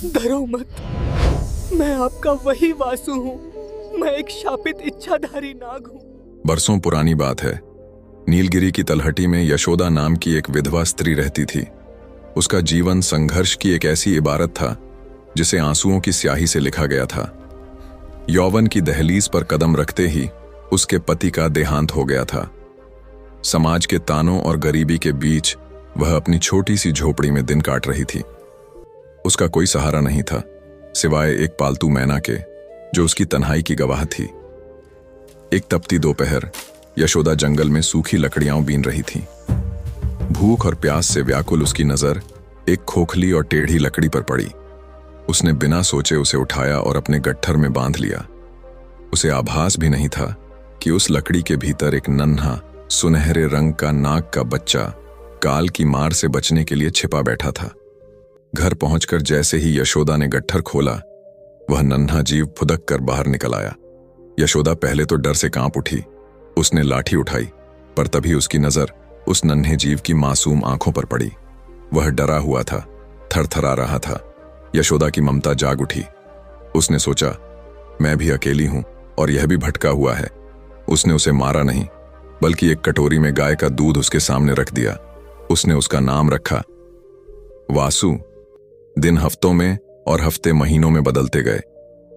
डरो मत, मैं आपका वही वासु हूँ। मैं एक शापित इच्छाधारी नाग हूँ। बरसों पुरानी बात है। नीलगिरी की तलहटी में यशोदा नाम की एक विधवा स्त्री रहती थी। उसका जीवन संघर्ष की एक ऐसी इबारत था जिसे आंसुओं की स्याही से लिखा गया था। यौवन की दहलीज पर कदम रखते ही उसके पति का देहांत हो गया था। समाज के तानों और गरीबी के बीच वह अपनी छोटी सी झोपड़ी में दिन काट रही थी। उसका कोई सहारा नहीं था सिवाय एक पालतू मैना के, जो उसकी तन्हाई की गवाह थी। एक तपती दोपहर यशोदा जंगल में सूखी लकड़ियां बीन रही थी। भूख और प्यास से व्याकुल उसकी नजर एक खोखली और टेढ़ी लकड़ी पर पड़ी। उसने बिना सोचे उसे उठाया और अपने गट्ठर में बांध लिया। उसे आभास भी नहीं था कि उस लकड़ी के भीतर एक नन्हा सुनहरे रंग का नाग का बच्चा काल की मार से बचने के लिए छिपा बैठा था। घर पहुंचकर जैसे ही यशोदा ने गट्ठर खोला, वह नन्हा जीव फुदक कर बाहर निकल आया। यशोदा पहले तो डर से कांप उठी। उसने लाठी उठाई, पर तभी उसकी नजर उस नन्हे जीव की मासूम आंखों पर पड़ी। वह डरा हुआ था, थरथरा रहा था। यशोदा की ममता जाग उठी। उसने सोचा, मैं भी अकेली हूं और यह भी भटका हुआ है। उसने उसे मारा नहीं, बल्कि एक कटोरी में गाय का दूध उसके सामने रख दिया। उसने उसका नाम रखा वासु। दिन हफ्तों में और हफ्ते महीनों में बदलते गए।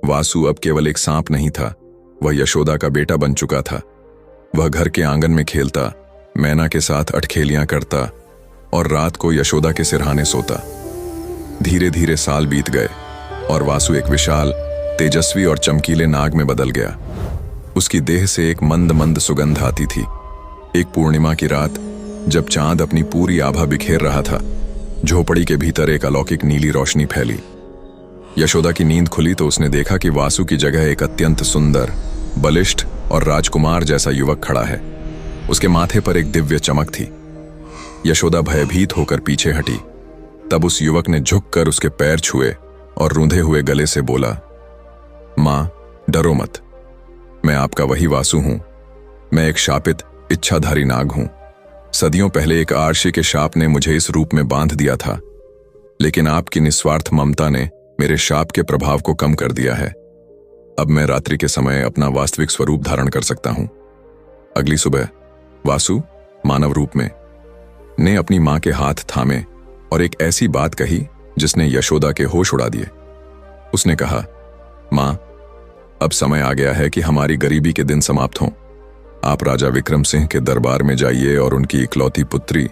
वासु अब केवल एक सांप नहीं था, वह यशोदा का बेटा बन चुका था। वह घर के आंगन में खेलता, मैना के साथ अटखेलियां करता और रात को यशोदा के सिरहाने सोता। धीरे धीरे साल बीत गए और वासु एक विशाल, तेजस्वी और चमकीले नाग में बदल गया। उसकी देह से एक मंद मंद सुगंध आती थी। एक पूर्णिमा की रात, जब चांद अपनी पूरी आभा बिखेर रहा था, झोपड़ी के भीतर एक अलौकिक नीली रोशनी फैली। यशोदा की नींद खुली तो उसने देखा कि वासु की जगह एक अत्यंत सुंदर, बलिष्ठ और राजकुमार जैसा युवक खड़ा है। उसके माथे पर एक दिव्य चमक थी। यशोदा भयभीत होकर पीछे हटी। तब उस युवक ने झुककर उसके पैर छुए और रूंधे हुए गले से बोला, मां, डरो मत, मैं आपका वही वासु हूं। मैं एक शापित इच्छाधारी नाग हूं। सदियों पहले एक आर्षी के शाप ने मुझे इस रूप में बांध दिया था, लेकिन आपकी निस्वार्थ ममता ने मेरे शाप के प्रभाव को कम कर दिया है। अब मैं रात्रि के समय अपना वास्तविक स्वरूप धारण कर सकता हूं। अगली सुबह वासु मानव रूप में ने अपनी मां के हाथ थामे और एक ऐसी बात कही जिसने यशोदा के होश उड़ा दिए। उसने कहा, मां, अब समय आ गया है कि हमारी गरीबी के दिन समाप्त हों। आप राजा विक्रम सिंह के दरबार में जाइए और उनकी इकलौती पुत्री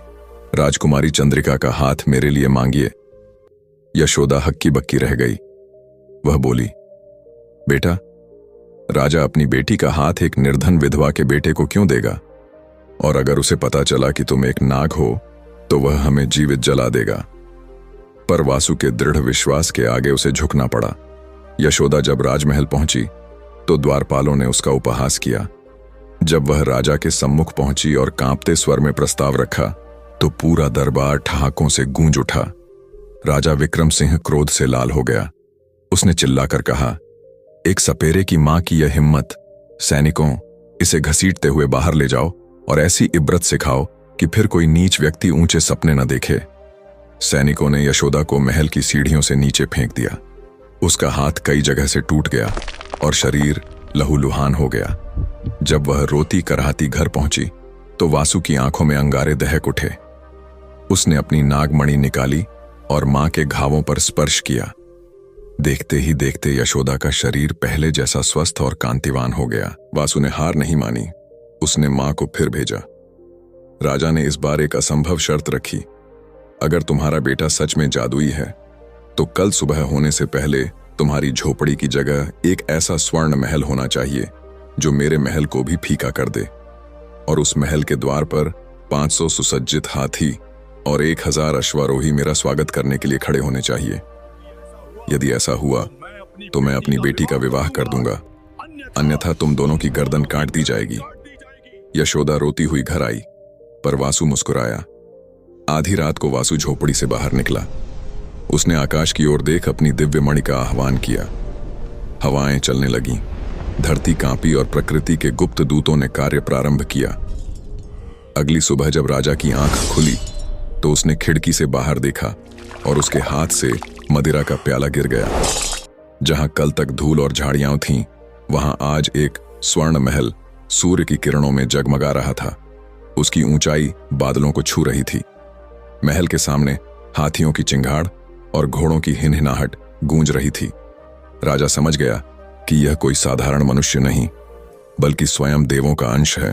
राजकुमारी चंद्रिका का हाथ मेरे लिए मांगिए। यशोदा हक्की बक्की रह गई। वह बोली, बेटा, राजा अपनी बेटी का हाथ एक निर्धन विधवा के बेटे को क्यों देगा? और अगर उसे पता चला कि तुम एक नाग हो तो वह हमें जीवित जला देगा। पर वासु के दृढ़ विश्वास के आगे उसे झुकना पड़ा। यशोदा जब राजमहल पहुंची तो द्वारपालों ने उसका उपहास किया। जब वह राजा के सम्मुख पहुंची और कांपते स्वर में प्रस्ताव रखा तो पूरा दरबार ठहाकों से गूंज उठा। राजा विक्रम सिंह क्रोध से लाल हो गया। उसने चिल्लाकर कहा, एक सपेरे की मां की यह हिम्मत! सैनिकों, इसे घसीटते हुए बाहर ले जाओ और ऐसी इब्रत सिखाओ कि फिर कोई नीच व्यक्ति ऊंचे सपने न देखे। सैनिकों ने यशोदा को महल की सीढ़ियों से नीचे फेंक दिया। उसका हाथ कई जगह से टूट गया और शरीर लहूलुहान हो गया। जब वह रोती कराहती घर पहुंची तो वासु की आंखों में अंगारे दहक उठे। उसने अपनी नागमणि निकाली और मां के घावों पर स्पर्श किया। देखते ही देखते यशोदा का शरीर पहले जैसा स्वस्थ और कांतिवान हो गया। वासु ने हार नहीं मानी। उसने मां को फिर भेजा। राजा ने इस बार एक असंभव शर्त रखी, अगर तुम्हारा बेटा सच में जादुई है तो कल सुबह होने से पहले तुम्हारी झोपड़ी की जगह एक ऐसा स्वर्ण महल होना चाहिए जो मेरे महल को भी फीका कर दे, और उस महल के द्वार पर 500 सुसज्जित हाथी और 1000 अश्वारोही मेरा स्वागत करने के लिए खड़े होने चाहिए। यदि ऐसा हुआ तो मैं अपनी बेटी का विवाह कर दूंगा, अन्यथा तुम दोनों की गर्दन काट दी जाएगी। यशोदा रोती हुई घर आई, पर वासु मुस्कुराया। आधी रात को वासु झोपड़ी से बाहर निकला। उसने आकाश की ओर देख अपनी दिव्य मणि का आह्वान किया। हवाएं चलने लगीं, धरती कांपी और प्रकृति के गुप्त दूतों ने कार्य प्रारंभ किया। अगली सुबह जब राजा की आंख खुली तो उसने खिड़की से बाहर देखा और उसके हाथ से मदिरा का प्याला गिर गया। जहां कल तक धूल और झाड़ियां थीं, वहां आज एक स्वर्ण महल सूर्य की किरणों में जगमगा रहा था। उसकी ऊंचाई बादलों को छू रही थी। महल के सामने हाथियों की चिंगाड़ और घोड़ों की हिनहिनाहट गूंज रही थी। राजा समझ गया कि यह कोई साधारण मनुष्य नहीं, बल्कि स्वयं देवों का अंश है।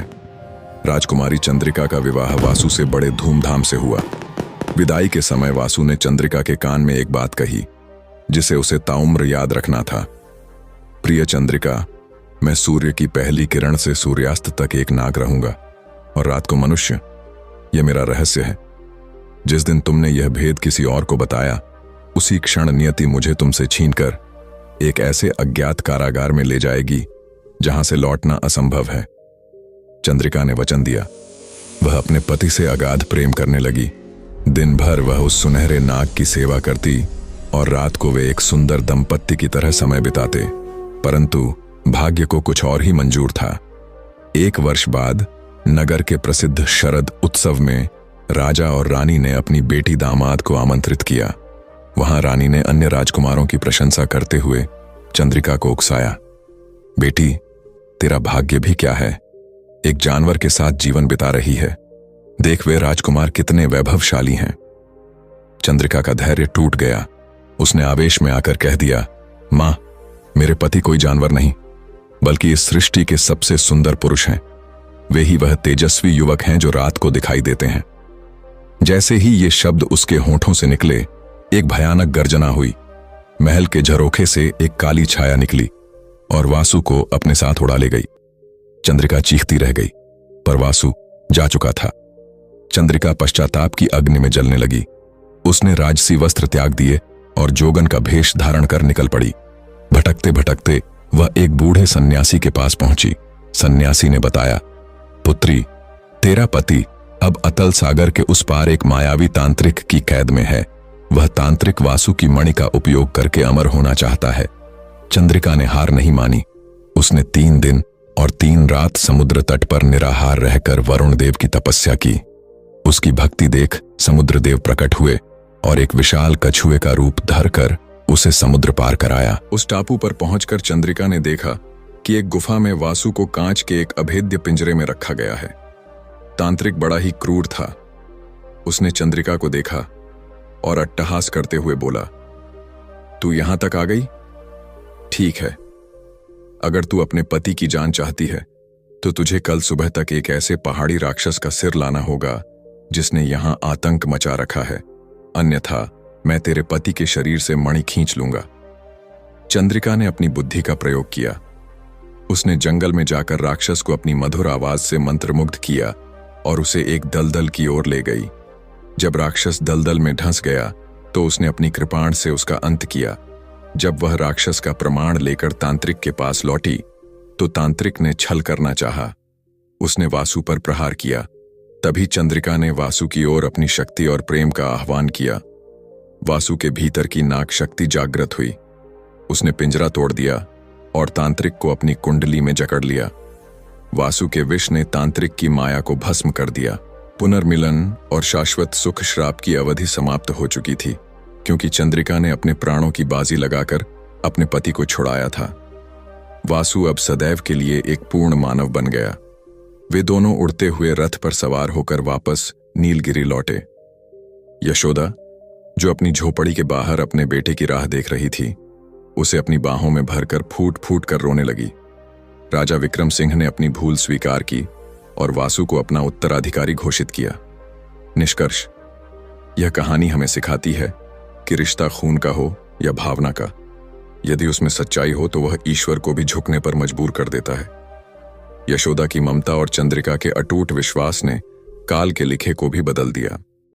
राजकुमारी चंद्रिका का विवाह वासु से बड़े धूमधाम से हुआ। विदाई के समय वासु ने चंद्रिका के कान में एक बात कही, जिसे उसे ताउम्र याद रखना था। प्रिय चंद्रिका, मैं सूर्य की पहली किरण से सूर्यास्त तक एक नाग रहूंगा और रात को मनुष्य। यह मेरा रहस्य है। जिस दिन तुमने यह भेद किसी और को बताया, उसी क्षण नियति मुझे तुमसे छीनकर एक ऐसे अज्ञात कारागार में ले जाएगी जहां से लौटना असंभव है। चंद्रिका ने वचन दिया। वह अपने पति से अगाध प्रेम करने लगी। दिन भर वह उस सुनहरे नाग की सेवा करती और रात को वे एक सुंदर दंपत्ति की तरह समय बिताते। परंतु भाग्य को कुछ और ही मंजूर था। 1 वर्ष बाद नगर के प्रसिद्ध शरद उत्सव में राजा और रानी ने अपनी बेटी दामाद को आमंत्रित किया। वहां रानी ने अन्य राजकुमारों की प्रशंसा करते हुए चंद्रिका को उकसाया। बेटी, तेरा भाग्य भी क्या है, एक जानवर के साथ जीवन बिता रही है। देख वे राजकुमार कितने वैभवशाली हैं। चंद्रिका का धैर्य टूट गया। उसने आवेश में आकर कह दिया, मां, मेरे पति कोई जानवर नहीं, बल्कि इस सृष्टि के सबसे सुंदर पुरुष हैं। वे ही वह तेजस्वी युवक हैं जो रात को दिखाई देते हैं। जैसे ही ये शब्द उसके होठों से निकले, एक भयानक गर्जना हुई। महल के झरोखे से एक काली छाया निकली और वासु को अपने साथ उड़ा ले गई। चंद्रिका चीखती रह गई, पर वासु जा चुका था। चंद्रिका पश्चाताप की अग्नि में जलने लगी। उसने राजसी वस्त्र त्याग दिए और जोगन का भेष धारण कर निकल पड़ी। भटकते भटकते वह एक बूढ़े सन्यासी के पास पहुंची। सन्यासी ने बताया, पुत्री, तेरा पति अब अतल सागर के उस पार एक मायावी तांत्रिक की कैद में है। वह तांत्रिक वासु की मणि का उपयोग करके अमर होना चाहता है। चंद्रिका ने हार नहीं मानी। उसने 3 दिन और 3 रात समुद्र तट पर निराहार रहकर वरुण देव की तपस्या की। उसकी भक्ति देख समुद्र देव प्रकट हुए और एक विशाल कछुए का रूप धरकर उसे समुद्र पार कराया। उस टापू पर पहुंचकर चंद्रिका ने देखा कि एक गुफा में वासु को कांच के एक अभेद्य पिंजरे में रखा गया है। तांत्रिक बड़ा ही क्रूर था। उसने चंद्रिका को देखा और अट्टहास करते हुए बोला, तू यहां तक आ गई? ठीक है, अगर तू अपने पति की जान चाहती है तो तुझे कल सुबह तक एक ऐसे पहाड़ी राक्षस का सिर लाना होगा जिसने यहां आतंक मचा रखा है, अन्यथा मैं तेरे पति के शरीर से मणि खींच लूंगा। चंद्रिका ने अपनी बुद्धि का प्रयोग किया। उसने जंगल में जाकर राक्षस को अपनी मधुर आवाज से मंत्रमुग्ध किया और उसे एक दलदल की ओर ले गई। जब राक्षस दलदल में धंस गया तो उसने अपनी कृपाण से उसका अंत किया। जब वह राक्षस का प्रमाण लेकर तांत्रिक के पास लौटी तो तांत्रिक ने छल करना चाहा। उसने वासु पर प्रहार किया। तभी चंद्रिका ने वासु की ओर अपनी शक्ति और प्रेम का आह्वान किया। वासु के भीतर की नाग शक्ति जागृत हुई। उसने पिंजरा तोड़ दिया और तांत्रिक को अपनी कुंडली में जकड़ लिया। वासु के विष ने तांत्रिक की माया को भस्म कर दिया। पुनर्मिलन और शाश्वत सुख श्राप की अवधि समाप्त हो चुकी थी, क्योंकि चंद्रिका ने अपने प्राणों की बाजी लगाकर अपने पति को छुड़ाया था। वासु अब सदैव के लिए एक पूर्ण मानव बन गया। वे दोनों उड़ते हुए रथ पर सवार होकर वापस नीलगिरी लौटे। यशोदा, जो अपनी झोपड़ी के बाहर अपने बेटे की राह देख रही थी, उसे अपनी बाहों में भरकर फूट फूट कर रोने लगी। राजा विक्रम सिंह ने अपनी भूल स्वीकार की और वासु को अपना उत्तराधिकारी घोषित किया। निष्कर्ष, यह कहानी हमें सिखाती है कि रिश्ता खून का हो या भावना का, यदि उसमें सच्चाई हो तो वह ईश्वर को भी झुकने पर मजबूर कर देता है। यशोदा की ममता और चंद्रिका के अटूट विश्वास ने काल के लिखे को भी बदल दिया।